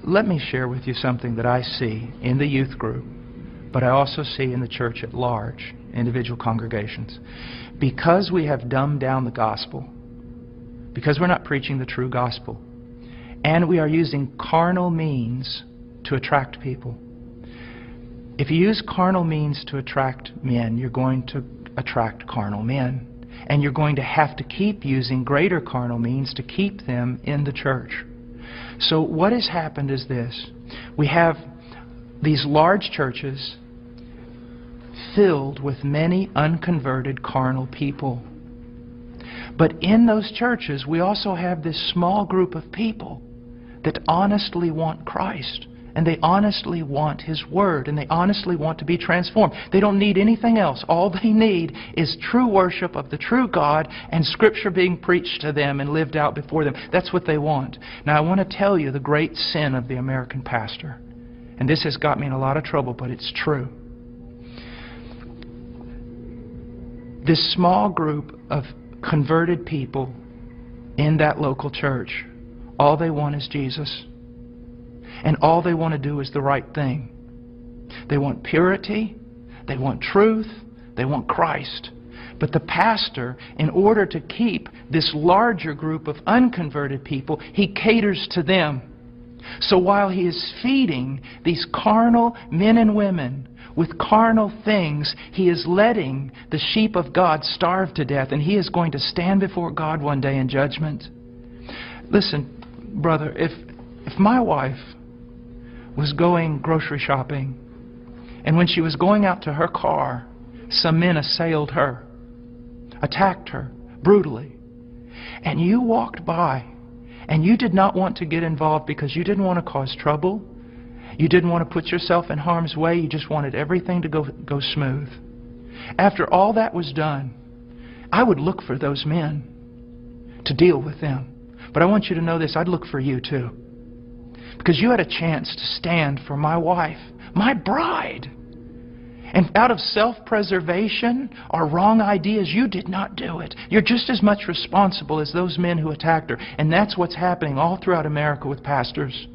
Let me share with you something that I see in the youth group, but I also see in the church at large, individual congregations. Because we have dumbed down the gospel, because we're not preaching the true gospel, and we are using carnal means to attract people. If you use carnal means to attract men, you're going to attract carnal men. And you're going to have to keep using greater carnal means to keep them in the church. So what has happened is this. We have these large churches filled with many unconverted carnal people. But in those churches, we also have this small group of people that honestly want Christ. And they honestly want His Word. And they honestly want to be transformed. They don't need anything else. All they need is true worship of the true God and Scripture being preached to them and lived out before them. That's what they want. Now I want to tell you the great sin of the American pastor. And this has got me in a lot of trouble, but it's true. This small group of converted people in that local church, all they want is Jesus. And all they want to do is the right thing. They want purity, they want truth, they want Christ. But the pastor, in order to keep this larger group of unconverted people, he caters to them. So while he is feeding these carnal men and women with carnal things, he is letting the sheep of God starve to death, and he is going to stand before God one day in judgment. Listen, brother, if my wife was going grocery shopping, and when she was going out to her car, some men assailed her, attacked her brutally, and you walked by, and you did not want to get involved because you didn't want to cause trouble, you didn't want to put yourself in harm's way, you just wanted everything to go smooth. After all that was done, I would look for those men to deal with them. But I want you to know this, I'd look for you too. Because you had a chance to stand for my wife, my bride. And out of self-preservation or wrong ideas, you did not do it. You're just as much responsible as those men who attacked her. And that's what's happening all throughout America with pastors.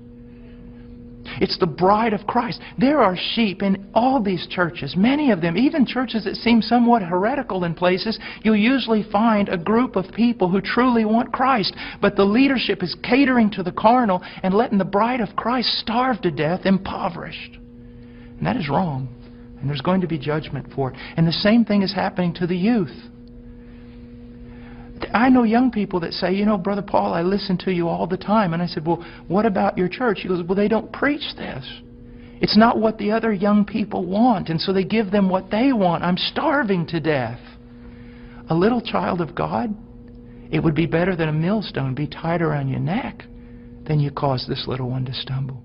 It's the bride of Christ. There are sheep in all these churches, many of them, even churches that seem somewhat heretical in places. You'll usually find a group of people who truly want Christ, but the leadership is catering to the carnal and letting the bride of Christ starve to death, impoverished. And that is wrong. And there's going to be judgment for it. And the same thing is happening to the youth. I know young people that say, you know, Brother Paul, I listen to you all the time. And I said, well, what about your church? He goes, well, they don't preach this. It's not what the other young people want. And so they give them what they want. I'm starving to death. A little child of God, it would be better that a millstone be tied around your neck than you cause this little one to stumble.